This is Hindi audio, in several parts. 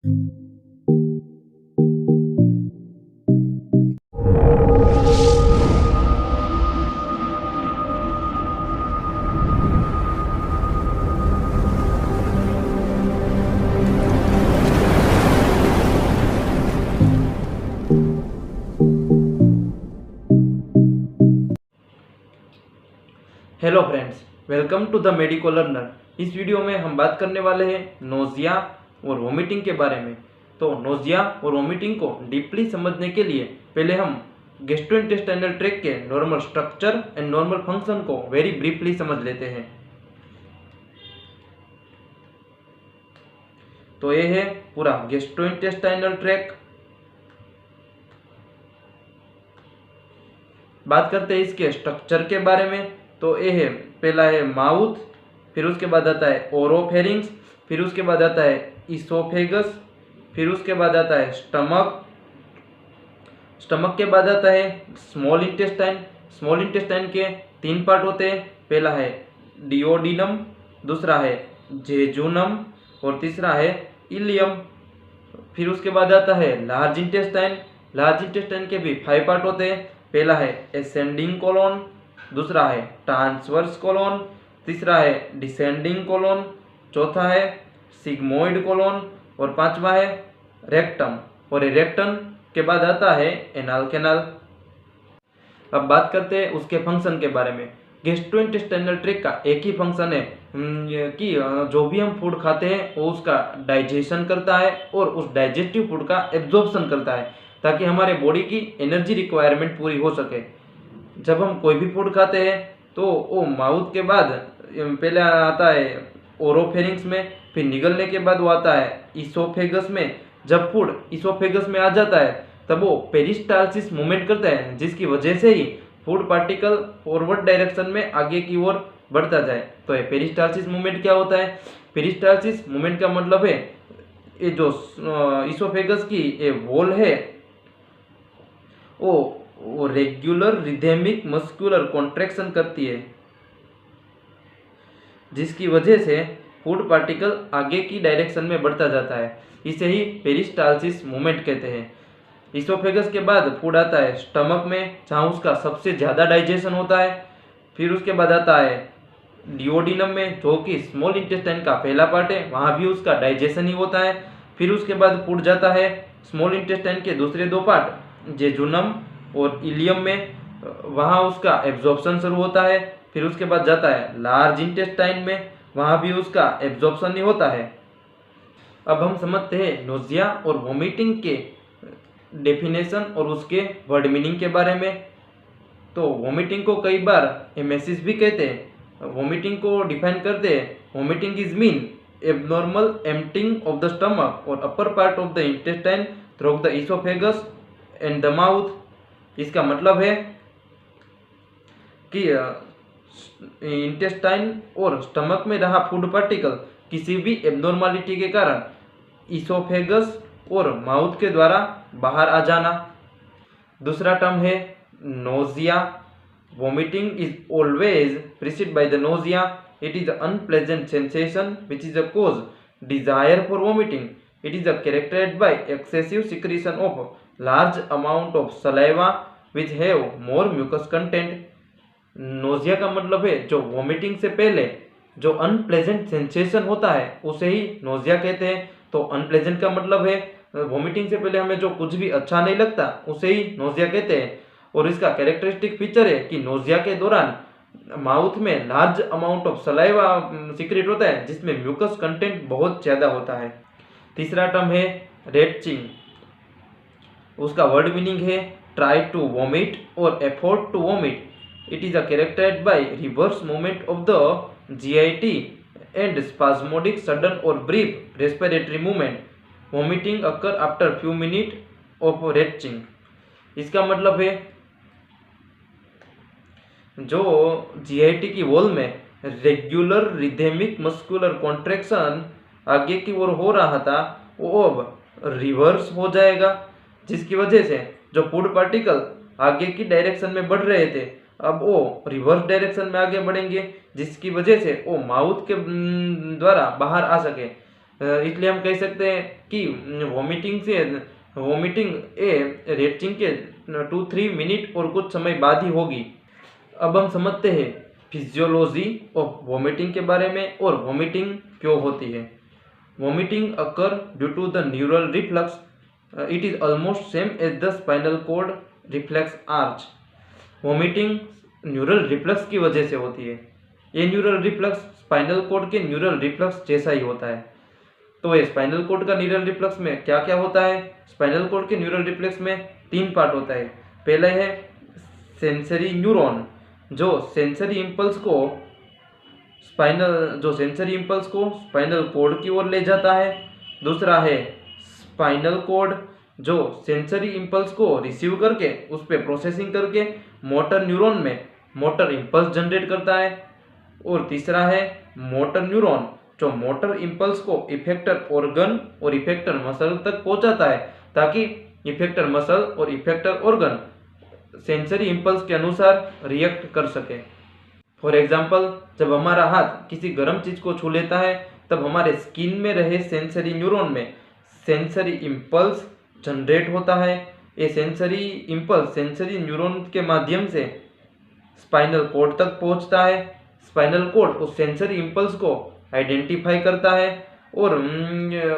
Hello friends, welcome to the medico learner. इस वीडियो में हम बात करने वाले हैं नोजिया और वोमिटिंग के बारे में। तो नोजिया और वोमिटिंग को डीपली समझने के लिए पहले हम गैस्ट्रोइंटेस्टाइनल ट्रैक्ट के normal structure and normal function को वेरी ब्रीफली समझ लेते हैं। तो ये है पूरा गैस्ट्रोइंटेस्टाइनल ट्रैक्ट। बात करते हैं इसके स्ट्रक्चर के बारे में। तो ये है, पहला है माउथ, फिर उसके बाद आता है ओरोफेरिंग्स, फिर उसके बाद आता है इसोफेगस, फिर उसके बाद आता है स्टमक, स्टमक के बाद आता है स्मॉल इंटेस्टाइन। स्मॉल इंटेस्टाइन के तीन पार्ट होते हैं, पहला है डिओडिनम, दूसरा है जेजुनम और तीसरा है इलियम। फिर उसके बाद आता है लार्ज इंटेस्टाइन। लार्ज इंटेस्टाइन के भी 5 पार्ट होते हैं, पहला है एसेंडिंग कोलोन, दूसरा है ट्रांसवर्स कोलोन, तीसरा है डिसेंडिंग कोलोन, चौथा है सिग्मोइड कोलोन और पांचवा है रेक्टम। और रेक्टम के बाद आता है एनाल कैनाल। अब बात करते हैं उसके फंक्शन के बारे में। गैस्ट्रोइंटेस्टाइनल ट्रैक्ट का एक ही फंक्शन है कि जो भी हम फूड खाते हैं वो उसका डाइजेशन करता है और उस डाइजेस्टिव फूड का एब्जॉर्प्शन करता है, ताकि हमारे बॉडी की एनर्जी रिक्वायरमेंट पूरी हो सके। जब हम कोई भी फूड खाते हैं तो वो माउथ के बाद पहले आता है ओरोफेरिंग्स में, फिर निगलने के बाद वो आता है इसोफेगस में। जब फूड इसोफेगस में आ जाता है तब वो पेरिस्टाल्सिस मूवमेंट करता है, जिसकी वजह से ही फूड पार्टिकल फॉरवर्ड डायरेक्शन में आगे की ओर बढ़ता जाए। तो ये पेरिस्टाल्सिस मूवमेंट क्या होता है? पेरिस्टाल्सिस मूवमेंट का मतलब है ये जो इसोफेगस की ये वॉल है वो रेगुलर रिथमिक मस्कुलर कॉन्ट्रैक्शन करती है, जिसकी वजह से फूड पार्टिकल आगे की डायरेक्शन में बढ़ता जाता है। इसे ही पेरिस्टाल्सिस मूवमेंट कहते हैं। इसोफेगस के बाद फूड आता है स्टमक में, जहाँ उसका सबसे ज़्यादा डाइजेशन होता है। फिर उसके बाद आता है डिओडिनम में, जो कि स्मॉल इंटेस्टाइन का पहला पार्ट है, वहाँ भी उसका डाइजेशन ही होता है। फिर उसके बाद फूड जाता है स्मॉल इंटेस्टाइन के दूसरे 2 पार्ट जेजुनम और इलियम में, वहाँ उसका एब्जॉर्प्शन शुरू होता है। फिर उसके बाद जाता है लार्ज इंटेस्टाइन में, वहाँ भी उसका एब्जॉर्प्शन ही होता है। अब हम समझते हैं नोजिया और वोमिटिंग के डेफिनेशन और उसके वर्ड मीनिंग के बारे में। तो वोमिटिंग को कई बार एमेसिस भी कहते हैं। वोमिटिंग को डिफाइन करते हैं, vomiting is mean abnormal emptying of the stomach और upper part of the intestine through the oesophagus and the mouth. इसका मतलब है कि इंटेस्टाइन और स्टमक में रहा फूड पार्टिकल किसी भी एबनॉर्मलिटी के कारण इसोफेगस और माउथ के द्वारा बाहर आ जाना। दूसरा टर्म है nausea. Vomiting is always precede by the nausea. It is unpleasant sensation which is a cause desire for vomiting. It is characterized by excessive secretion of large amount of saliva which have more mucus content. Nausea का मतलब है जो वोमिटिंग से पहले जो अनप्लेजेंट सेंसेशन होता है उसे ही नोजिया कहते हैं। तो अनप्लेजेंट का मतलब है वोमिटिंग से पहले हमें जो कुछ भी अच्छा नहीं लगता उसे ही नोजिया कहते हैं। और इसका कैरेक्टरिस्टिक फीचर है कि नोजिया के दौरान माउथ में large amount of saliva secret होता है, जिसमें म्यूकस कंटेंट बहुत ज़्यादा होता है। तीसरा टर्म है रेटचिंग। उसका वर्ड मीनिंग है ट्राई टू वोमिट और effort to vomit. It is characterized by reverse movement of the GIT and spasmodic sudden or brief respiratory movement. Vomiting occur after few minutes of retching. इसका मतलब है जो GIT की वॉल में रेगुलर रिथमिक मस्कुलर कॉन्ट्रैक्शन आगे की ओर हो रहा था वो अब रिवर्स हो जाएगा, जिसकी वजह से जो फूड पार्टिकल आगे की डायरेक्शन में बढ़ रहे थे अब वो रिवर्स डायरेक्शन में आगे बढ़ेंगे, जिसकी वजह से वो माउथ के द्वारा बाहर आ सके। इसलिए हम कह सकते हैं कि वोमिटिंग रेटिंग के 2-3 मिनट और कुछ समय बाद ही होगी। अब हम समझते हैं फिजियोलॉजी ऑफ वोमिटिंग के बारे में और वोमिटिंग क्यों होती है। Vomiting occur due to the neural reflux, it is almost same as the spinal cord reflex arch. Vomiting neural reflux की वजह से होती है। ये न्यूरल रिफ्लक्स स्पाइनल कॉर्ड के न्यूरल रिफ्लक्स जैसा ही होता है। तो ये स्पाइनल कॉर्ड का न्यूरल रिफ्लक्स में क्या क्या होता है? स्पाइनल कॉर्ड के न्यूरल रिफ्लक्स में 3 पार्ट होता है। पहले है सेंसरी न्यूरॉन, जो सेंसरी इंपल्स को स्पाइनल कॉर्ड की ओर ले जाता है। दूसरा है स्पाइनल कॉर्ड, जो सेंसरी इंपल्स को रिसीव करके उस पर प्रोसेसिंग करके मोटर न्यूरॉन में मोटर इंपल्स जनरेट करता है। और तीसरा है मोटर न्यूरॉन, जो मोटर इंपल्स को इफेक्टर ऑर्गन और इफेक्टर मसल तक पहुंचाता है, ताकि इफेक्टर मसल और इफेक्टर ऑर्गन सेंसरी इंपल्स के अनुसार रिएक्ट कर सके। फॉर एग्जाम्पल, जब हमारा हाथ किसी गर्म चीज को छू लेता है, तब हमारे स्किन में रहे सेंसरी न्यूरॉन में सेंसरी इंपल्स जनरेट होता है। ये सेंसरी इंपल्स सेंसरी न्यूरॉन के माध्यम से स्पाइनल कॉर्ड तक पहुंचता है। स्पाइनल कॉर्ड उस सेंसरी इंपल्स को आइडेंटिफाई करता है और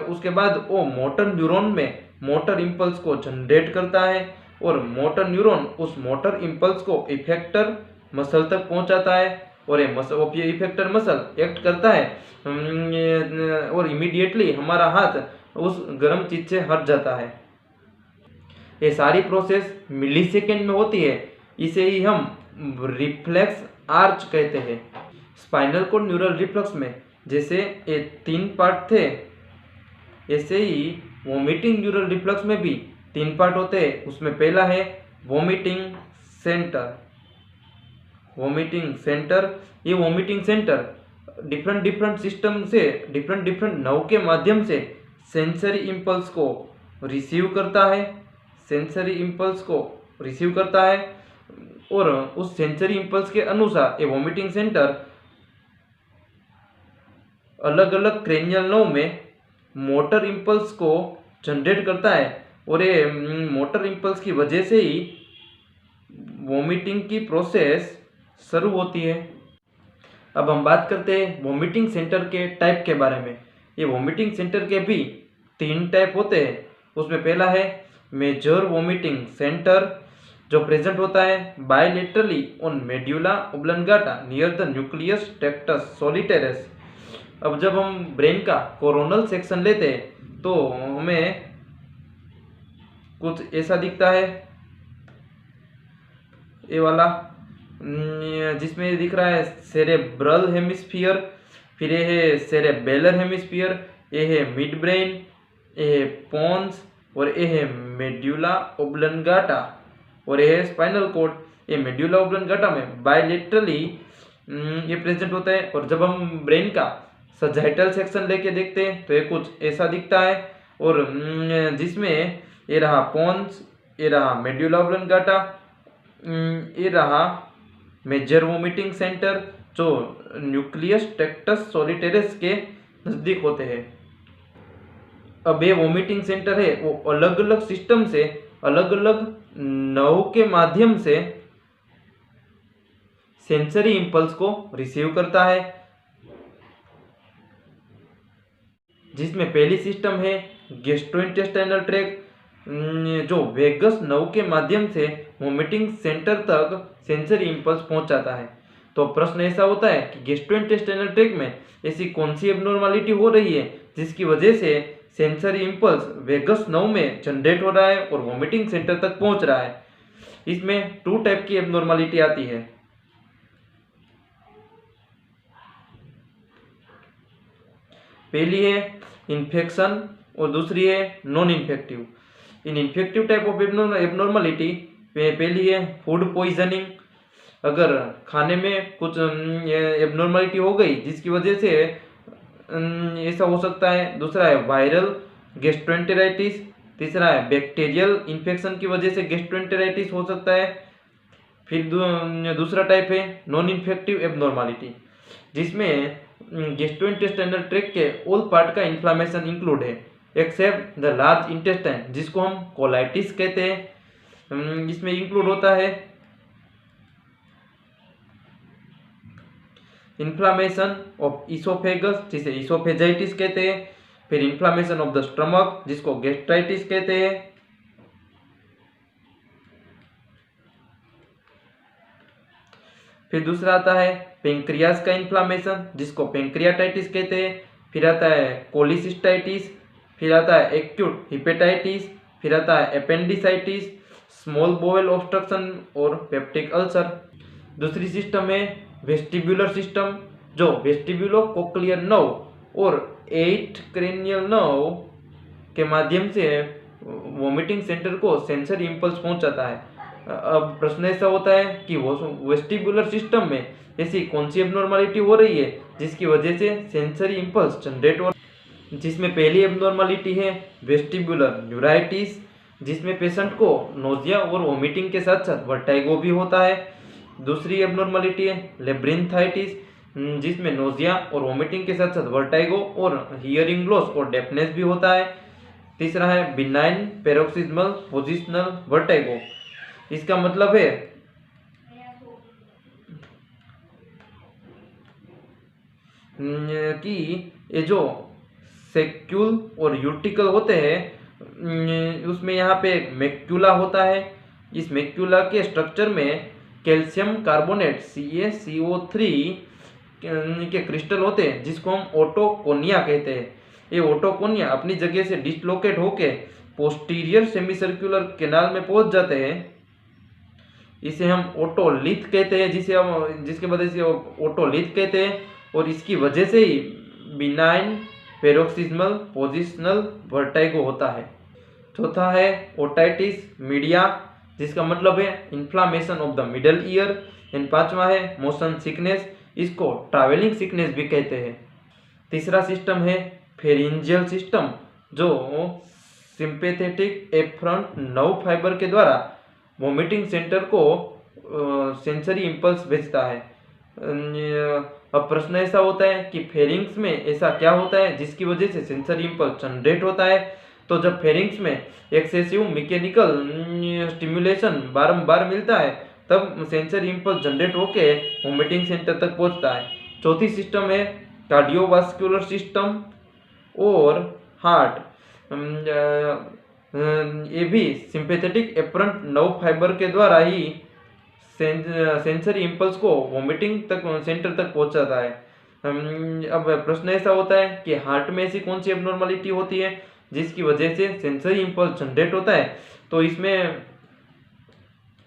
उसके बाद वो मोटर न्यूरॉन में मोटर इंपल्स को जनरेट करता है और मोटर न्यूरॉन उस मोटर इंपल्स को इफेक्टर मसल तक पहुंचाता है और ये इफेक्टर मसल एक्ट करता है और इमीडिएटली हमारा हाथ उस गर्म चीज से हट जाता है। ये सारी प्रोसेस मिली सेकेंड में होती है। इसे ही हम रिफ्लेक्स आर्च कहते हैं। स्पाइनल कॉर्ड न्यूरल रिफ्लेक्स में जैसे ये 3 पार्ट थे, ऐसे ही वोमिटिंग न्यूरल रिफ्लेक्स में भी 3 पार्ट होते हैं। उसमें पहला है वोमिटिंग सेंटर। ये वोमिटिंग सेंटर डिफरेंट सिस्टम से डिफरेंट नर्व के माध्यम से सेंसरी इंपल्स को रिसीव करता है और उस सेंसरी इंपल्स के अनुसार ये वोमिटिंग सेंटर अलग अलग क्रेनियल नर्व में मोटर इंपल्स को जनरेट करता है और ये मोटर इंपल्स की वजह से ही वोमिटिंग की प्रोसेस शुरू होती है। अब हम बात करते हैं वोमिटिंग सेंटर के टाइप के बारे में। ये वोमिटिंग सेंटर के भी 3 टाइप होते हैं। उसमें पहला है मेजर वोमिटिंग सेंटर, जो प्रेजेंट होता है bilaterally on medulla oblongata near the nucleus tractus solitarius. अब जब हम ब्रेन का कोरोनल सेक्शन लेते हैं तो हमें कुछ ऐसा दिखता है, ये वाला, जिसमें दिख रहा है सेरेब्रल हेमिस्फीयर, फिर ये है सेरेबेलर हेमिस्फीयर, ये है मिड ब्रेन, ये है पोन्स और ये है मेड्यूला ऑब्लंगाटा और ये है स्पाइनल कॉर्ड। ये मेड्यूला ऑब्लंगाटा में बायलेटरली ये प्रेजेंट होता है। और जब हम ब्रेन का सजाइटल सेक्शन लेके देखते हैं तो ये कुछ ऐसा दिखता है और जिसमें ये रहा पोन्स, ये रहा मेड्यूला ऑब्लंगाटा, ये रहा मेजर वोमिटिंग सेंटर, जो न्यूक्लियस टेक्टस सोलिटेरिस के नजदीक होते हैं। अब ये वोमिटिंग सेंटर है वो अलग अलग सिस्टम से अलग अलग नर्व के माध्यम से सेंसरी इंपल्स को रिसीव करता है, जिसमें पहली सिस्टम है गैस्ट्रोइंटेस्टाइनल ट्रैक्ट, जो वेगस नर्व के माध्यम से वोमिटिंग सेंटर तक सेंसरी इंपल्स पहुंचाता है। तो प्रश्न ऐसा होता है कि गैस्ट्रोइंटेस्टाइनल ट्रैक्ट में ऐसी कौन सी एबनॉर्मलिटी हो रही है जिसकी वजह से सेंसरी इंपल्स वेगस नर्व में जनरेट हो रहा है और वोमिटिंग सेंटर तक पहुंच रहा है। इसमें 2 टाइप की एबनॉर्मलिटी आती है। पहली है इन्फेक्शन और दूसरी है non infective. In infective type of abnormality पहली है फूड पॉइजनिंग। अगर खाने में कुछ एबनॉर्मलिटी हो गई जिसकी वजह से ऐसा हो सकता है। दूसरा है वायरल गैस्ट्रोएंटेराइटिस। तीसरा है बैक्टीरियल इन्फेक्शन की वजह से गैस्ट्रोएंटेराइटिस हो सकता है। फिर दूसरा टाइप है नॉन इन्फेक्टिव एबनॉर्मलिटी, जिसमें गैस्ट्रोइंटेस्टाइनल ट्रैक्ट के ऑल पार्ट का इन्फ्लामेशन इंक्लूड है एक्सेप्ट द लार्ज इंटेस्टाइन, जिसको हम कोलाइटिस कहते हैं, इसमें इंक्लूड होता है। इन्फ्लामेशन ऑफ इसोफेगस, जिसे इसोफेजाइटिस कहते हैं। फिर इन्फ्लामेशन ऑफ द स्टमक, जिसको गैस्ट्राइटिस कहते हैं। फिर दूसरा आता है पेंक्रियास का इन्फ्लामेशन, जिसको पेंक्रियाटाइटिस कहते हैं। फिर आता है कोलिसिस्टाइटिस, फिर आता है एक्यूट हिपेटाइटिस, फिर आता है एपेंडिसाइटिस, स्मॉल बोवेल ऑब्स्ट्रक्शन और पेप्टिक अल्सर। दूसरी सिस्टम है वेस्टिब्युलर सिस्टम, जो वेस्टिब्युलो कोक्लियर नर्व और 8 क्रेनियल नर्व के माध्यम से वोमिटिंग सेंटर को सेंसरी इंपल्स पहुंचाता है। अब प्रश्न ऐसा होता है कि वो वेस्टिब्युलर सिस्टम में ऐसी कौन सी एबनॉर्मलिटी हो रही है जिसकी वजह से सेंसरी इंपल्स जनरेट हो, जिसमें पहली एबनॉर्मलिटी है वेस्टिब्युलर न्यूराइटिस, जिसमें पेशेंट को नोजिया और वोमिटिंग के साथ साथ वर्टाइगो भी होता है। दूसरी एबनॉर्मलिटी है लेब्रिंथाइटिस, जिसमें नोजिया और वोमिटिंग के साथ साथ वर्टाइगो और हियरिंग लॉस और डेफनेस भी होता है। तीसरा है बिनाइन पैरोक्सिस्मल पोजिशनल वर्टाइगो, इसका मतलब है कि ये जो सेक्यूल और यूटिकल होते हैं उसमें यहाँ पे एक मैक्यूला होता है। इस मैक्यूला के स्ट्रक्चर में कैल्शियम कार्बोनेट CaCO3 के क्रिस्टल होते हैं, जिसको हम ओटोकोनिया कहते हैं। ये ओटोकोनिया अपनी जगह से डिसलोकेट होके पोस्टीरियर सेमीसर्कुलर कैनाल में पहुंच जाते हैं। इसे हम ओटोलिथ कहते हैं, जिसके वजह से ओटोलिथ कहते हैं, और इसकी वजह से ही बिनाइन पैरोक्सिस्मल पोजिशनल वर्टाइगो होता है। चौथा है ओटाइटिस मीडिया, जिसका मतलब है inflammation of the middle ear. And पांचवा है मोशन सिकनेस, इसको ट्रैवलिंग सिकनेस भी कहते हैं। तीसरा सिस्टम है फेरिंजियल सिस्टम, जो सिंपैथेटिक एफरंट नर्व फाइबर के द्वारा वोमिटिंग सेंटर को सेंसरी इंपल्स भेजता है। अब प्रश्न ऐसा होता है कि फेरिंग्स में ऐसा क्या होता है जिसकी वजह से सेंसरी इंपल्स जनरेट होता है। तो जब फेरिंग्स में एक्सेसिव मैकेनिकल स्टिमुलेशन बारंबार मिलता है तब सेंसरी इंपल्स जनरेट होके वोमिटिंग सेंटर तक पहुंचता है। चौथी सिस्टम है कार्डियोवास्कुलर सिस्टम और हार्ट। ये भी सिंपैथेटिक एफरंट नर्व फाइबर के द्वारा ही सेंसरी इंपल्स को वोमिटिंग तक सेंटर तक पहुंचाता है। अब प्रश्न ऐसा होता है कि हार्ट में ऐसी कौन सी एबनॉर्मलिटी होती है जिसकी वजह से सेंसरी इंपल्स जनरेट होता है। तो इसमें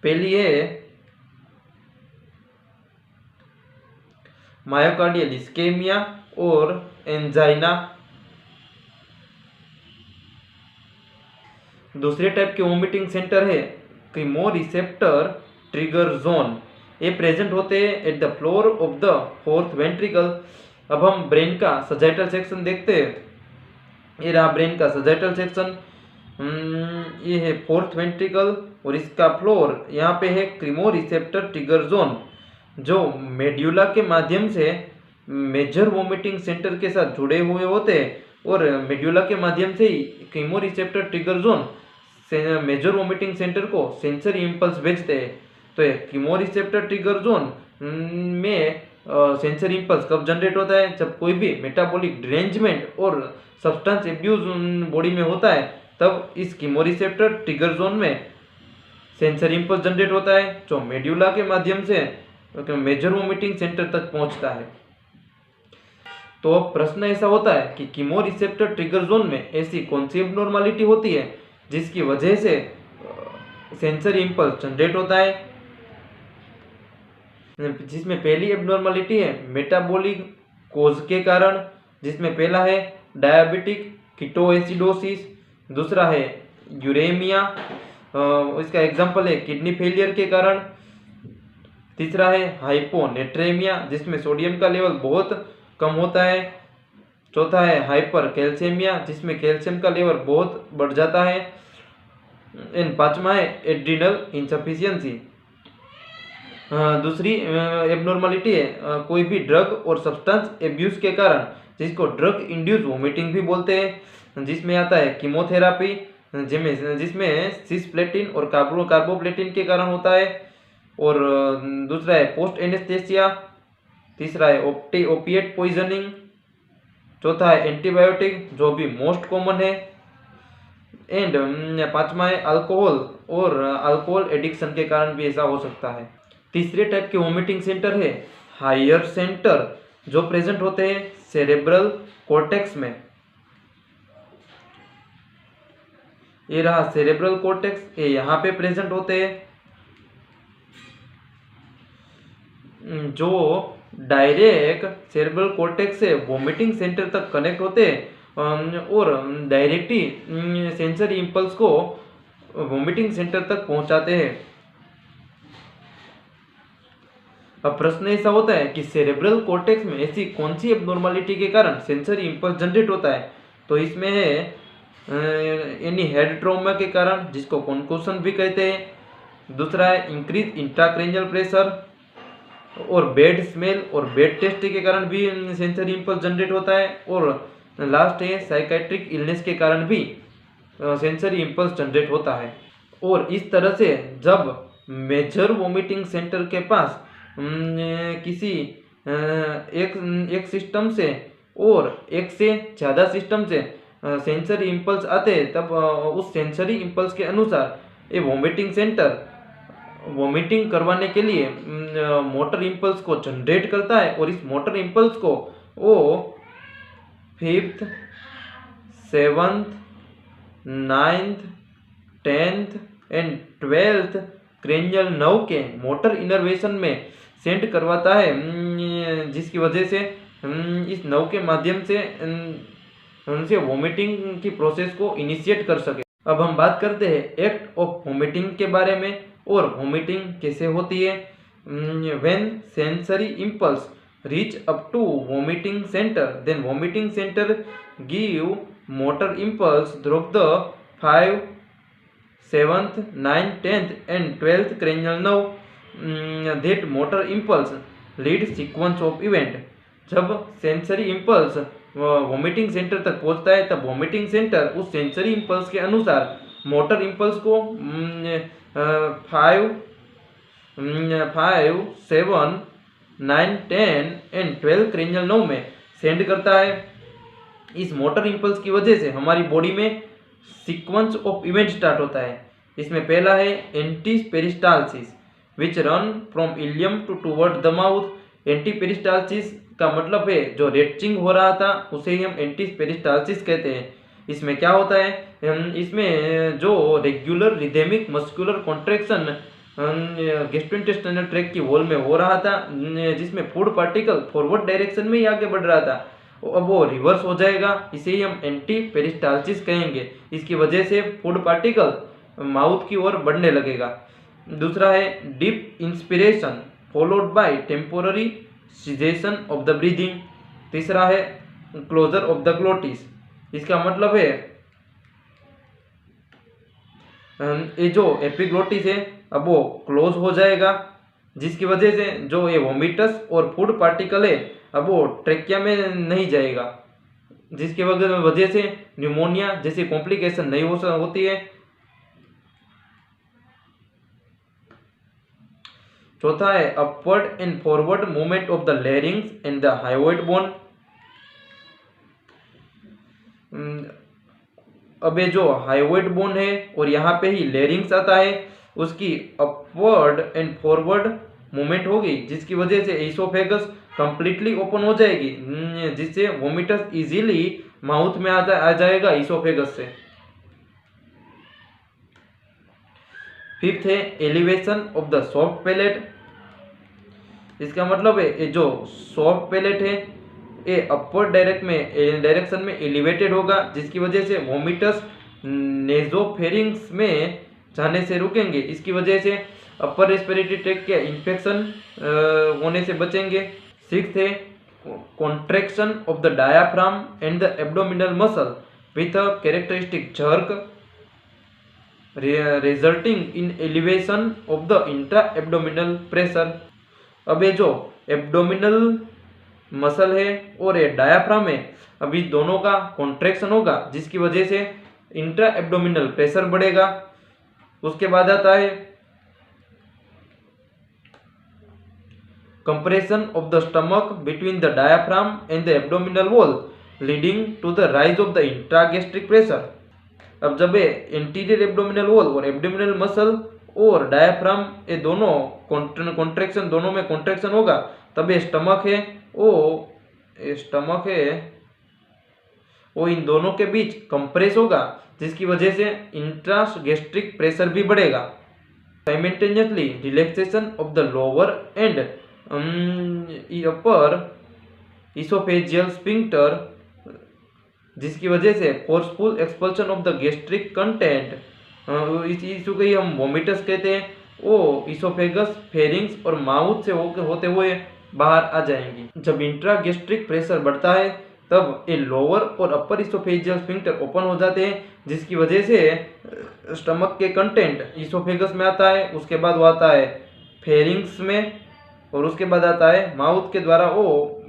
पहली है मायोकार्डियल इस्केमिया और एंजाइना। दूसरे टाइप के वोमिटिंग सेंटर है क्रीमोरिसेप्टर ट्रिगर जोन। ये प्रेजेंट होते हैं at the floor of the fourth ventricle. अब हम ब्रेन का सजाइटल सेक्शन देखते हैं। ये रहा ब्रेन का सजाइटल सेक्शन, ये है फोर्थ वेंट्रिकल और इसका फ्लोर यहाँ पे है क्रीमोरिसेप्टर ट्रिगर जोन, जो मेड्यूला के माध्यम से मेजर वोमिटिंग सेंटर के साथ जुड़े हुए होते हैं और मेड्यूला के माध्यम से ही chemoreceptor trigger zone major vomiting centre को सेंसरी इंपल्स भेजते हैं। तो क्रीमोरिसेप्टर ट्रिगर जोन में सेंसरी इंपल्स कब जनरेट होता है, जब कोई भी मेटाबॉलिक डिरेंजमेंट और सब्सटेंस एब्यूज बॉडी में होता है, तब इस क्रीमोरिसेप्टर ट्रिगर जोन में सेंसरी इंपल्स जनरेट होता है जो मेड्यूला के माध्यम से मेजर वोमिटिंग सेंटर तक पहुंचता है। तो प्रश्न ऐसा होता है कि कीमोरिसेप्टर ट्रिगर जोन में ऐसी कौन सी एबनॉर्मलिटी होती है जिसकी वजह से सेंसरी इंपल्स जनरेट होता है। जिसमें पहली एबनॉर्मलिटी है मेटाबॉलिक कोज के कारण, जिसमें पहला है डायबिटिक कीटोएसिडोसिस, दूसरा है यूरेमिया, इसका एग्जांपल है किडनी फेलियर के कारण, तीसरा है हाइपोनेट्रेमिया जिसमें सोडियम का लेवल बहुत कम होता है, चौथा है हाइपर कैल्शियमिया जिसमें कैल्शियम का लेवल बहुत बढ़ जाता है, एंड पांचवा है एड्रिनल इनसफिशियंसी दूसरी एबनॉर्मलिटी है कोई भी ड्रग और सब्सटेंस एब्यूज के कारण, जिसको ड्रग इंड्यूस वोमिटिंग भी बोलते हैं, जिसमें आता है कीमोथेरापी, जिसमें सिस्प्लेटिन और कार्बोप्लेटिन के कारण होता है। और दूसरा है पोस्ट एनेस्थेसिया, तीसरा है ओपिएट पॉइजनिंग, चौथा है एंटीबायोटिक जो भी मोस्ट कॉमन है, एंड पांचवा है अल्कोहल, और अल्कोहल एडिक्शन के कारण भी ऐसा हो सकता है। तीसरे टाइप के वोमिटिंग सेंटर है हायर सेंटर, जो प्रेजेंट होते हैं सेरेब्रल कॉर्टेक्स में। ये रहा सेरेब्रल कॉर्टेक्स, ये यहाँ पे प्रेजेंट होते हैं, जो डायरेक्ट सेरेब्रल कॉर्टेक्स से वोमिटिंग सेंटर तक कनेक्ट होते हैं और डायरेक्टली सेंसरी इंपल्स को वोमिटिंग सेंटर तक पहुंचाते हैं। अब प्रश्न ऐसा होता है कि सेरेब्रल कॉर्टेक्स में ऐसी कौन सी एबनॉर्मलिटी के कारण सेंसरी इंपल्स जनरेट होता है, तो इसमें है एनी हेड ट्रॉमा के कारण, जिसको कॉन्क्यूशन भी कहते हैं। दूसरा है इंक्रीज इंट्राक्रैनियल प्रेशर, और बैड स्मेल और बैड टेस्ट के कारण भी सेंसरी इंपल्स जनरेट होता है। और लास्ट है साइकेट्रिक इलनेस के कारण भी सेंसरी इंपल्स जनरेट होता है। और इस तरह से जब मेजर वोमिटिंग सेंटर के पास किसी एक सिस्टम से और एक से ज़्यादा सिस्टम से सेंसरी इंपल्स आते हैं, तब उस सेंसरी इंपल्स के अनुसार ये वोमिटिंग सेंटर वोमिटिंग करवाने के लिए मोटर इंपल्स को जनरेट करता है, और इस मोटर इंपल्स को वो 5th, 7th, 9th, 10th and 12th cranial nerve के मोटर इनर्वेशन में सेंड करवाता है, जिसकी वजह से इस नर्व के माध्यम से उनसे वोमिटिंग की प्रोसेस को इनिशिएट कर सके। अब हम बात करते हैं एक्ट ऑफ वोमिटिंग के बारे में, और वोमिटिंग कैसे होती है। When sensory impulse reach up to vomiting centre, then vomiting centre give motor impulse through the 5th, 7th, 9th, 10th and 12th cranial nerve. That motor impulse lead sequence of event. जब सेंसरी इंपल्स वोमिटिंग सेंटर तक पहुंचता है, तब वोमिटिंग सेंटर उस सेंसरी इंपल्स के अनुसार मोटर इंपल्स को 5, 7, 9, 10 एंड 12 क्रेनियल नर्व में सेंड करता है। इस मोटर इंपल्स की वजह से हमारी बॉडी में सीक्वेंस ऑफ इवेंट स्टार्ट होता है। इसमें पहला है anti peristalsis which run from ileum to toward the mouth. Anti peristalsis का मतलब है जो रेटचिंग हो रहा था उसे ही हम एंटी पेरिस्टालसिस कहते हैं। इसमें क्या होता है, इसमें जो regular rhythmic muscular contraction gastrointestinal tract की वॉल में हो रहा था, जिसमें फूड पार्टिकल फॉरवर्ड डायरेक्शन में ही आगे बढ़ रहा था, अब वो रिवर्स हो जाएगा, इसे ही हम एंटी पेरिस्टालसिस कहेंगे। इसकी वजह से फूड पार्टिकल माउथ की ओर बढ़ने लगेगा। दूसरा है deep inspiration followed by temporary cessation of the breathing. तीसरा है क्लोजर ऑफ द ग्लोटिस। इसका मतलब है ये जो एपिग्लोटिस है अब वो क्लोज हो जाएगा, जिसकी वजह से जो ये वोमिटस और फूड पार्टिकल है अब वो ट्रेकिया में नहीं जाएगा, जिसकी वजह से न्यूमोनिया जैसी कॉम्प्लिकेशन नहीं होती है। चौथा है upward and forward movement of the larynx and the hyoid bone. अब ये जो हाइवॉइड बोन है और यहाँ पे ही लैरिंग्स आता है, उसकी अपवर्ड एंड फॉरवर्ड मूवमेंट होगी, जिसकी वजह से एसोफेगस कंप्लीटली ओपन हो जाएगी, जिससे वोमिटस इजीली माउथ में आ जाएगा इसोफेगस से। फिफ्थ है elevation of the soft palate. इसका मतलब है ये जो सॉफ्ट पैलेट है ये अपवर्ड डायरेक्शन में एलिवेटेड होगा, जिसकी वजह से वोमिटस नेजोफेरिंग्स में जाने से रुकेंगे। इसकी वजह से अपर रेस्पिरेटरी ट्रैक्ट के इन्फेक्शन होने से बचेंगे। सिक्स्थ है contraction of the diaphragm and the abdominal muscle with a characteristic jerk. Resulting in elevation of the intra abdominal pressure. अब ये जो एब्डोमिनल मसल है और ये डायाफ्राम है, अभी दोनों का कॉन्ट्रैक्शन होगा जिसकी वजह से इंट्रा एब्डोमिनल प्रेशर बढ़ेगा। उसके बाद आता है compression of the stomach between the diaphragm and the abdominal wall leading to the rise of the intragastric pressure। अब जब ये एंटीरियर एब्डोमिनल वॉल और एब्डोमिनल मसल और डायाफ्राम ये दोनों कॉन्ट्रैक्शन, दोनों में कॉन्ट्रैक्शन होगा, तब ये स्टमक है वो इन दोनों के बीच कंप्रेस होगा जिसकी वजह से इंट्रागैस्ट्रिक प्रेशर भी बढ़ेगा। Simultaneously relaxation of the lower and upper oesophageal sphincter जिसकी वजह से forceful expulsion of the gastric content, इस इशू को ही हम वोमिटस कहते हैं, वो इसोफेगस, फेरिंग्स और माउथ से होते हुए बाहर आ जाएंगी। जब इंट्रागैस्ट्रिक प्रेशर बढ़ता है तब ये लोअर और अपर इसोफेजियल स्फिंक्टर ओपन हो जाते हैं जिसकी वजह से स्टमक के कंटेंट इसोफेगस में आता है, उसके बाद वो आता है फेरिंग्स में और उसके बाद आता है माउथ के द्वारा वो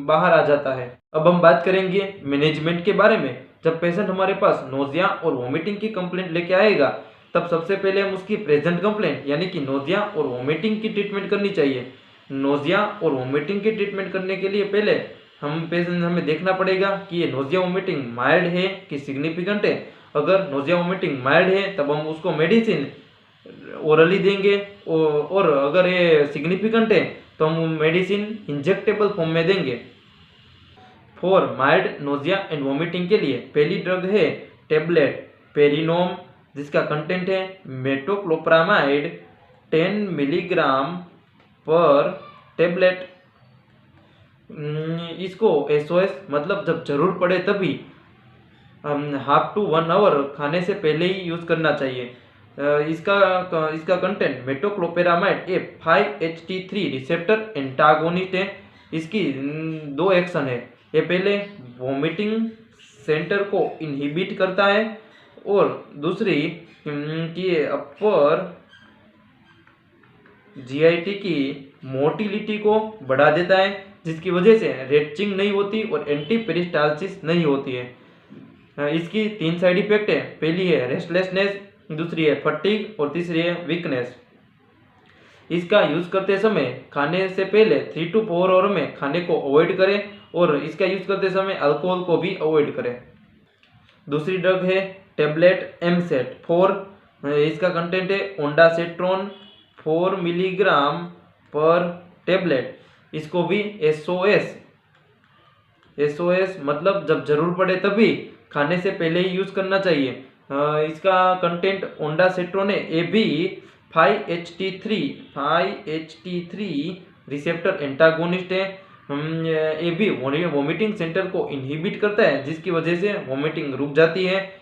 बाहर आ जाता है। अब हम बात करेंगे मैनेजमेंट के बारे में। जब पेशेंट हमारे पास नोजिया और वोमिटिंग की कंप्लेंट लेके आएगा तब सबसे पहले हम उसकी प्रेजेंट कंप्लेंट यानी कि नोजिया और वोमिटिंग की ट्रीटमेंट करनी चाहिए। नोजिया और वोमिटिंग की ट्रीटमेंट करने के लिए पहले हमें देखना पड़ेगा कि ये नोजिया वोमिटिंग माइल्ड है कि सिग्निफिकेंट है। अगर नोजिया वोमिटिंग माइल्ड है तब हम उसको मेडिसिन ओरली देंगे और अगर ये सिग्निफिकेंट है तो हम मेडिसिन इंजेक्टेबल फॉर्म में देंगे। For mild nausea and vomiting के लिए पहली ड्रग है टेबलेट पेरिनोम जिसका कंटेंट है मेटोक्लोप्रामाइड 10 मिलीग्राम पर टेबलेट। इसको एसओएस मतलब जब जरूर पड़े तभी हाफ टू 1 आवर खाने से पहले ही यूज करना चाहिए। इसका कंटेंट मेटोक्लोपेरामाइड ए 5-HT3 रिसेप्टर एंटागोनिस्ट है। इसकी 2 एक्शन है। ये पहले वोमिटिंग सेंटर को इनहिबिट करता है और दूसरी कि अपर जीआईटी की मोटिलिटी को बढ़ा देता है जिसकी वजह से रेटचिंग नहीं होती और एंटी पेरिस्टालसिस नहीं होती है। इसकी 3 साइड इफेक्ट है। पहली है रेस्टलेसनेस, दूसरी है फटीग और तीसरी है वीकनेस। इसका यूज करते समय खाने से पहले 3 to 4 आवर में खाने को अवॉइड करें और इसका यूज करते समय अल्कोहल को भी अवॉइड करें। दूसरी ड्रग है टेबलेट एमसेट 4। इसका कंटेंट है ओंडासेट्रोन 4 मिलीग्राम पर टेबलेट। इसको भी एसओएस मतलब जब जरूर पड़े तभी खाने से पहले ही यूज करना चाहिए। इसका कंटेंट ओंडासेट्रोन है। ये भी 5-HT3 रिसेप्टर एंटागोनिस्ट है। ये भी वोमिटिंग सेंटर को इनहिबिट करता है जिसकी वजह से वोमिटिंग रुक जाती है।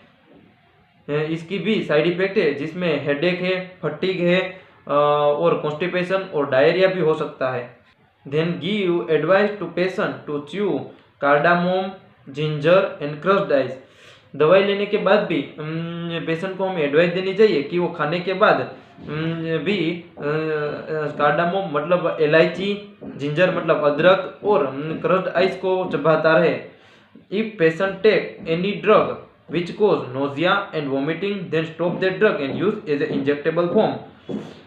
इसकी भी साइड इफेक्ट है जिसमें हेडेक है, फटीग है और कॉन्स्टिपेशन और डायरिया भी हो सकता है। Then give advice to patient to chew cardamom, ginger and crushed ice. दवाई लेने के बाद भी पेशेंट को हमें एडवाइस देनी चाहिए कि वो खाने के बाद भी कार्डामोम मतलब इलायची, जिंजर मतलब अदरक और क्रश्ड आइस को चबाता रहे। If patient take any drug which cause nausea and vomiting then stop that drug and use as a injectable form।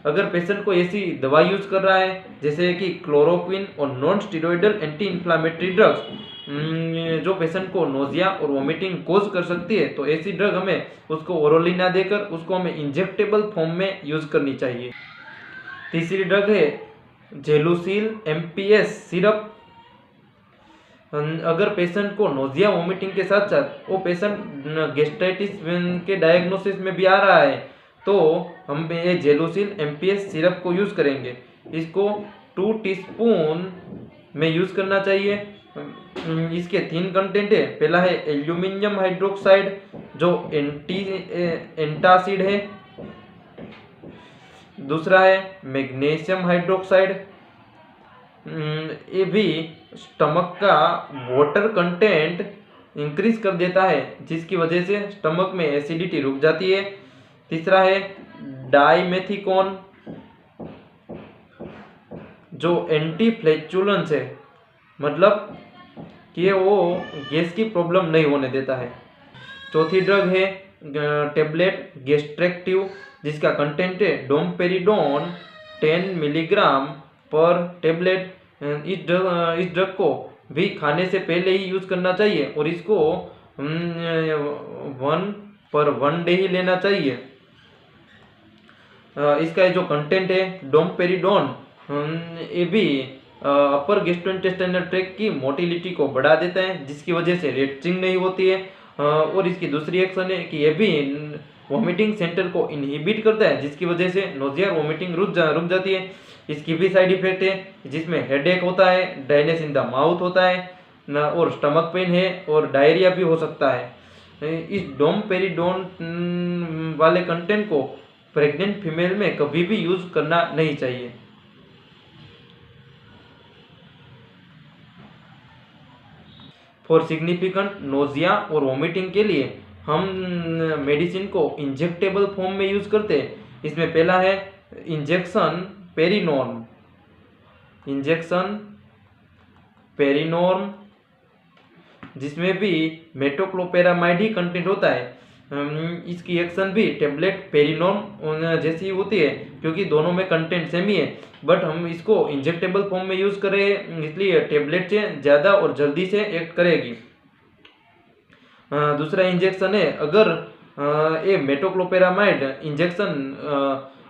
अगर पेशेंट को ऐसी दवाई यूज कर रहा है जैसे कि क्लोरोक्विन और non steroidal anti inflammatory drugs जो पेशेंट को नोजिया और वोमिटिंग कोज कर सकती है तो ऐसी ड्रग हमें उसको ओरली ना देकर उसको हमें इंजेक्टेबल फॉर्म में यूज करनी चाहिए। तीसरी ड्रग है जेलुसिल एमपीएस सिरप। अगर पेशेंट को नोजिया वोमिटिंग के साथ साथ वो पेशेंट गैस्ट्राइटिस के डायग्नोसिस में भी आ रहा है तो हम ये जेलुसिल एमपीएस सिरप को यूज़ करेंगे। इसको 2 टीस्पून में यूज़ करना चाहिए। इसके 3 कंटेंट है। पहला है एल्यूमिनियम हाइड्रोक्साइड जो एंटासिड है। दूसरा है मैग्नीशियम हाइड्रोक्साइड। ये भी स्टमक का वाटर कंटेंट इंक्रीज कर देता है जिसकी वजह से स्टमक में एसिडिटी रुक जाती है। तीसरा है डाइमेथिकॉन, जो एंटी फ्लैचुलेंस है, मतलब कि वो गैस की प्रॉब्लम नहीं होने देता है। चौथी ड्रग है टेबलेट गैस्ट्रेक्टिव, जिसका कंटेंट है डोमपेरिडोन 10 मिलीग्राम पर टेबलेट। इस ड्रग को भी खाने से पहले ही यूज करना चाहिए और इसको 1 डे ही लेना चाहिए। इसका जो कंटेंट है डोमपेरिडोन, ये भी अपर गैस्ट्रोइंटेस्टाइनल ट्रैक्ट की मोटिलिटी को बढ़ा देता है, जिसकी वजह से रेटचिंग नहीं होती है। और इसकी दूसरी एक्शन है कि ये भी वॉमिटिंग सेंटर को इनहिबिट करता है, जिसकी वजह से नोजिया वॉमिटिंग रुक जाती है। इसकी भी साइड इफेक्ट है, जिसमें हेडेक होता है, ड्राइनेस इन द माउथ होता है और स्टमक पेन है और डायरिया भी हो सकता है। इस डोमपेरिडोन वाले कंटेंट को प्रेग्नेंट फीमेल में कभी भी यूज करना नहीं चाहिए। फॉर सिग्निफिकेंट नोजिया और वॉमिटिंग के लिए हम मेडिसिन को इंजेक्टेबल फॉर्म में यूज करते हैं। इसमें पहला है इंजेक्शन पेरिनॉर्म, जिसमें भी मेटोक्लोपेरामाइड ही कंटेंट होता है। इसकी एक्शन भी टेबलेट पेरिनॉर्म जैसी होती है, क्योंकि दोनों में कंटेंट सेम ही है, बट हम इसको इंजेक्टेबल फॉर्म में यूज करें, इसलिए टेबलेट से ज़्यादा और जल्दी से एक्ट करेगी। दूसरा इंजेक्शन है, अगर ये मेटोक्लोपेरामाइड इंजेक्शन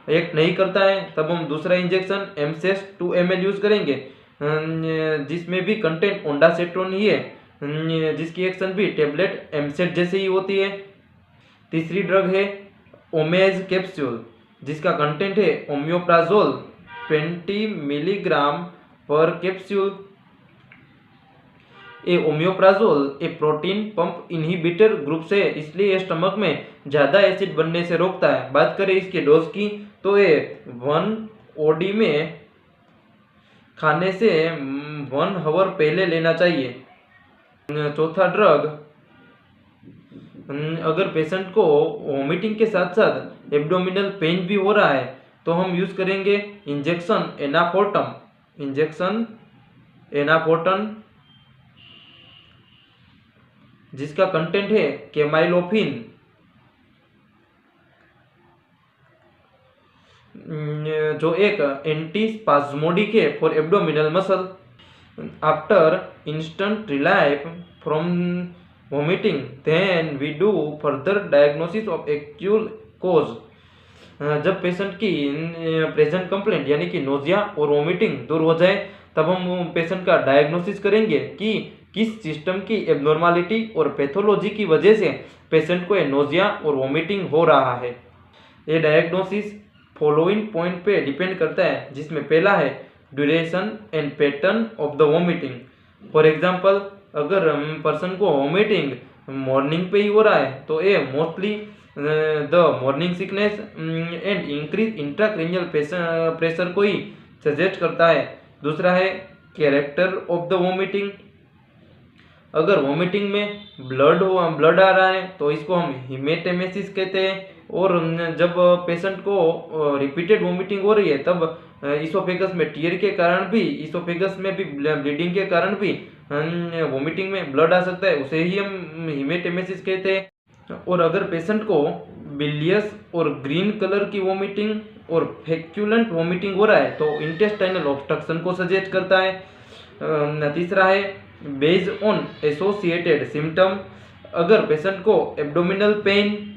एक्ट नहीं करता है, तब हम दूसरा इंजेक्शन एमसेस 2 ml यूज करेंगे, जिसमें भी कंटेंट ओंडासेट्रोन ही है, जिसकी एक्शन भी टेबलेट एमसेट जैसे ही होती है। तीसरी ड्रग है ओमेज कैप्सूल, जिसका कंटेंट है ओमियोप्राजोल 20 मिलीग्राम पर कैप्सूल। ये ओमियोप्राजोल एक प्रोटीन पंप इनहिबिटर ग्रुप से, इसलिए स्टमक में ज़्यादा एसिड बनने से रोकता है। बात करें इसके डोज की, तो ये 1 OD में खाने से 1 आवर पहले लेना चाहिए। चौथा ड्रग, अगर पेशेंट को वॉमिटिंग के साथ साथ एब्डोमिनल पेन भी हो रहा है, तो हम यूज करेंगे इंजेक्शन एनाफोर्टन, जिसका कंटेंट है केमाइलोफिन, जो एक एंटी स्पाज्मोडिक है for abdominal muscle. After instant relief from vomiting, then we do further diagnosis of actual cause. जब पेशेंट की प्रेजेंट कंप्लेंट यानी कि नोजिया और वॉमिटिंग दूर हो जाए, तब हम पेशेंट का डायग्नोसिस करेंगे कि किस सिस्टम की एब्नॉर्मलिटी और पैथोलॉजी की वजह से पेशेंट को नोजिया और वॉमिटिंग हो रहा है। ये डायग्नोसिस फॉलोइंग पॉइंट पे डिपेंड करता है, जिसमें पहला है duration and pattern of the vomiting. For example, अगर पर्सन को वॉमिटिंग मॉर्निंग पे ही हो रहा है, तो ये mostly the morning sickness and increase intracranial pressure को ही सजेस्ट करता है। दूसरा है कैरेक्टर ऑफ द वॉमिटिंग। अगर वॉमिटिंग में ब्लड आ रहा है, तो इसको हम हिमेटेमेसिस कहते हैं। और जब पेशेंट को रिपीटेड वॉमिटिंग हो रही है, तब इसोफेगस में टीयर के कारण भी, इसोफेगस में भी ब्लीडिंग के कारण भी वॉमिटिंग में ब्लड आ सकता है, उसे ही हम हिमेटेमेसिस कहते हैं। और अगर पेशेंट को बिलियस और ग्रीन कलर की वॉमिटिंग और फेक्यूलेंट वॉमिटिंग हो रहा है, तो इंटेस्टाइनल ऑब्स्ट्रक्शन को सजेस्ट करता है। तीसरा है बेस्ड ऑन एसोसिएटेड सिम्टम। अगर पेशेंट को एब्डोमिनल पेन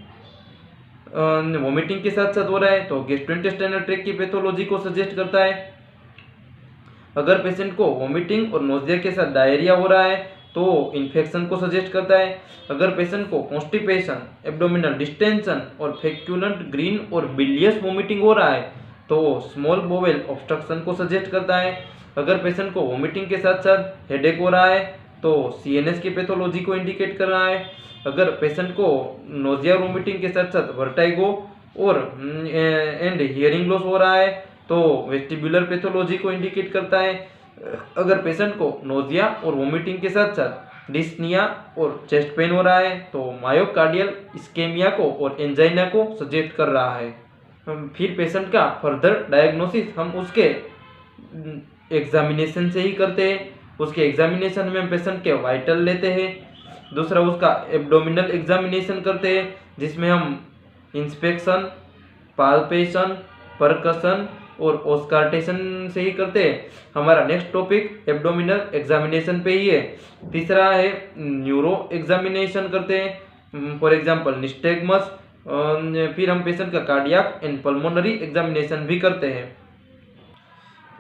वॉमिटिंग के साथ साथ हो रहा है, तो गैस्ट्रोइंटेस्टाइनल ट्रैक्ट की पैथोलॉजी को सजेस्ट करता है। अगर पेशेंट को वॉमिटिंग और नोजिया के साथ डायरिया हो रहा है, तो इन्फेक्शन को सजेस्ट करता है। अगर पेशेंट को कॉन्स्टिपेशन, एब्डोमिनल डिस्टेंशन और फेक्यूलेंट ग्रीन और बिलियस वॉमिटिंग हो रहा है, तो स्मॉल बोवेल ऑब्स्ट्रक्शन को सजेस्ट करता है। अगर पेशेंट को वॉमिटिंग के साथ साथ हेडेक हो रहा है, तो सीएनएस की पैथोलॉजी को इंडिकेट कर रहा है। अगर पेशेंट को नोजिया वॉमिटिंग के साथ साथ वर्टाइगो और एंड हियरिंग लॉस हो रहा है, तो वेस्टिबुलर पैथोलॉजी को इंडिकेट करता है। अगर पेशेंट को नोजिया और वॉमिटिंग के साथ साथ डिस्निया और चेस्ट पेन हो रहा है तो मायोकार्डियल इस्केमिया को और एंजाइना को सजेस्ट कर रहा है। फिर पेशेंट का फर्दर डायग्नोसिस हम उसके एग्जामिनेशन से ही करते हैं। उसके एग्जामिनेशन में हम पेशेंट के वाइटल लेते हैं। दूसरा उसका एब्डोमिनल एग्जामिनेशन करते हैं जिसमें हम इंस्पेक्शन, पाल्पेशन, परकशन और ऑस्कार्टेशन से ही करते हैं। हमारा नेक्स्ट टॉपिक एब्डोमिनल एग्जामिनेशन पे ही है। तीसरा है न्यूरो एग्जामिनेशन करते हैं, फॉर एग्जांपल निस्टेगमस। फिर हम पेशेंट का कार्डियक एंड पल्मोनरी एग्जामिनेशन भी करते हैं।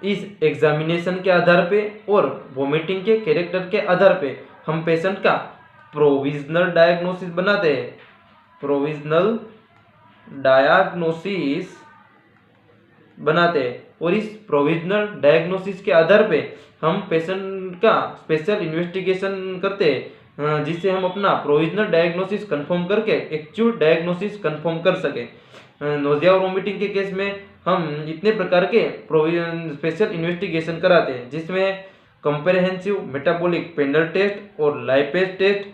इस एग्जामिनेशन के आधार पे और वोमिटिंग के कैरेक्टर के आधार पे हम पेशेंट का प्रोविजनल डायग्नोसिस बनाते हैं। प्रोविजनल डायग्नोसिस बनाते हैं और इस प्रोविजनल डायग्नोसिस के आधार पे हम पेशेंट का स्पेशल इन्वेस्टिगेशन करते हैं जिससे हम अपना प्रोविजनल डायग्नोसिस कंफर्म करके एक्चुअल डायग्नोसिस कंफर्म कर सके। नोजिया और वोमिटिंग के केस में हम इतने प्रकार के स्पेशल इन्वेस्टिगेशन कराते हैं जिसमें कंप्रेहेंसिव मेटाबॉलिक पेंडल टेस्ट और लाइपेज टेस्ट।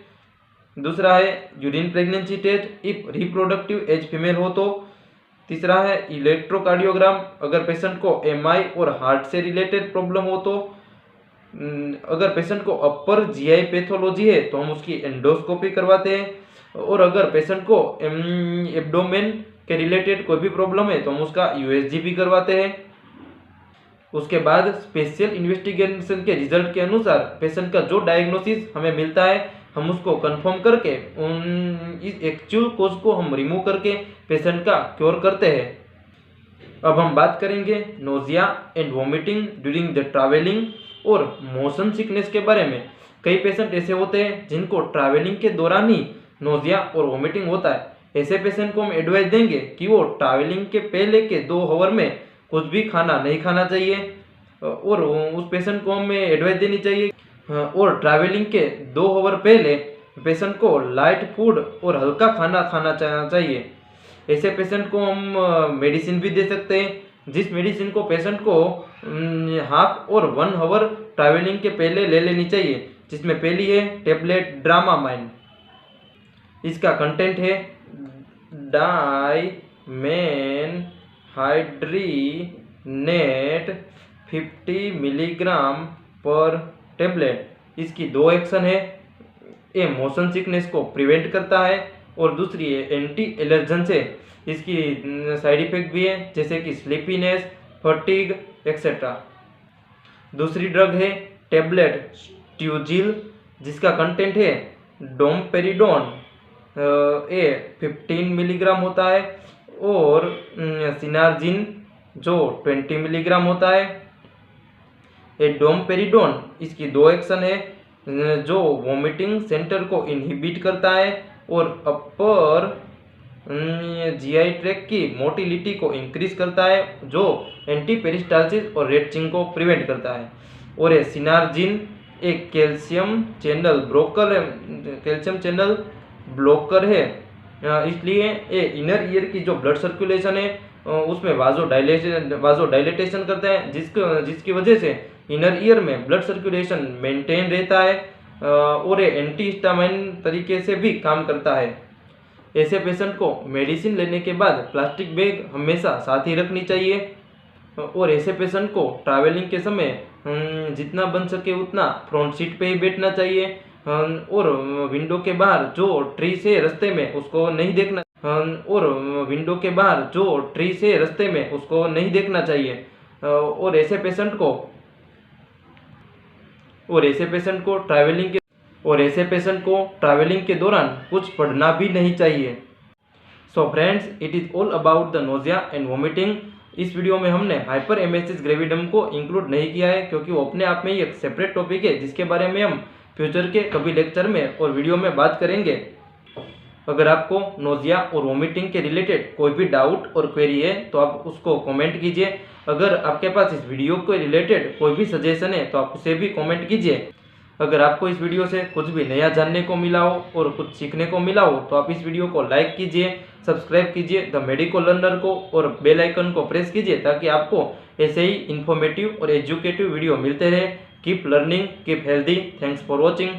दूसरा है urine pregnancy test if reproductive age female हो तो। तीसरा है इलेक्ट्रोकार्डियोग्राम अगर पेशेंट को एमआई और हार्ट से रिलेटेड प्रॉब्लम हो तो। अगर पेशेंट को अपर जीआई पैथोलॉजी है तो हम उसकी एंडोस्कोपी करवाते हैं और अगर पेशेंट को एब्डोमेन के रिलेटेड कोई भी प्रॉब्लम है तो हम उसका यूएसजी भी करवाते हैं। उसके बाद स्पेशल इन्वेस्टिगेशन के रिजल्ट के अनुसार पेशेंट का जो डायग्नोसिस हमें मिलता है हम उसको कंफर्म करके इस एक्चुअल कोज को हम रिमूव करके पेशेंट का क्योर करते हैं। अब हम बात करेंगे nausea and vomiting during the travelling और मोशन सिकनेस के बारे में। कई पेशेंट ऐसे होते हैं जिनको ट्रैवलिंग के दौरान ही नोजिया और वोमिटिंग होता है। ऐसे पेशेंट को हम एडवाइस देंगे कि वो ट्रैवलिंग के पहले के 2 आवर में कुछ भी खाना नहीं खाना चाहिए और उस पेशेंट को हमें एडवाइस देनी चाहिए और ट्रैवलिंग के 2 आवर पहले पेशेंट को लाइट फूड और हल्का खाना खाना चाहिए। ऐसे पेशेंट को हम मेडिसिन भी दे सकते हैं जिस मेडिसिन को पेशेंट को हाफ और 1 आवर ट्रैवलिंग के पहले ले लेनी चाहिए, जिसमें पहली है टेबलेट ड्रामामाइन। इसका कंटेंट है डाइमेन हाइड्रीनेट 50 मिलीग्राम पर टेबलेट। इसकी 2 एक्शन है, ये मोशन सिकनेस को प्रिवेंट करता है और दूसरी है एंटी एलर्जेंस है। इसकी साइड इफेक्ट भी है जैसे कि स्लीपीनेस, फटीग एक्सेट्रा। दूसरी ड्रग है टेबलेट स्ट्यूजिल जिसका कंटेंट है डोमपेरिडोन, ये 15 मिलीग्राम होता है और सिनार्जिन जो 20 मिलीग्राम होता है। ये डोमपेरिडोन इसकी 2 एक्शन है जो वोमिटिंग सेंटर को इनहिबिट करता है और अपर जीआई ट्रैक्ट की मोटिलिटी को इंक्रीज करता है जो एंटी पेरिस्टालसिस और रेटचिंग को प्रिवेंट करता है। और ये सिनार्जिन एक कैल्शियम चैनल ब्लॉकर है, इसलिए ये इनर ईयर की जो ब्लड सर्कुलेशन है उसमें वाजो डायलेटेशन करता है जिसकी वजह से इनर ईयर में ब्लड सर्कुलेशन मेंटेन रहता है और ये एंटी हिस्टामाइन तरीके से भी काम करता है। ऐसे पेशेंट को मेडिसिन लेने के बाद प्लास्टिक बैग हमेशा साथ ही रखनी चाहिए और ऐसे पेशेंट को ट्रैवलिंग के समय जितना बन सके उतना फ्रंट सीट पे ही बैठना चाहिए और विंडो के बाहर जो ट्रीज है रास्ते में उसको नहीं देखना चाहिए और ऐसे पेशेंट को ट्रैवलिंग के दौरान कुछ पढ़ना भी नहीं चाहिए। So friends, it is all about the nausea and vomiting. इस वीडियो में हमने हाइपर एमेसिस ग्रेविडम को इंक्लूड नहीं किया है क्योंकि वो अपने आप में ही एक सेपरेट टॉपिक है जिसके बारे में हम फ्यूचर के कभी लेक्चर में और वीडियो में बात करेंगे। अगर आपको नोजिया और वोमिटिंग के रिलेटेड कोई भी डाउट और क्वेरी है तो आप उसको कमेंट कीजिए। अगर आपके पास इस वीडियो के रिलेटेड कोई भी सजेशन है तो आप उसे भी कमेंट कीजिए। अगर आपको इस वीडियो से कुछ भी नया जानने को मिला हो और कुछ सीखने को मिला हो तो आप इस वीडियो को लाइक कीजिए, सब्सक्राइब कीजिए द मेडिकल लर्नर को और बेल आइकन को प्रेस कीजिए ताकि आपको ऐसे ही इन्फॉर्मेटिव और एजुकेटिव वीडियो मिलते रहे। Keep learning, keep healthy. Thanks for watching.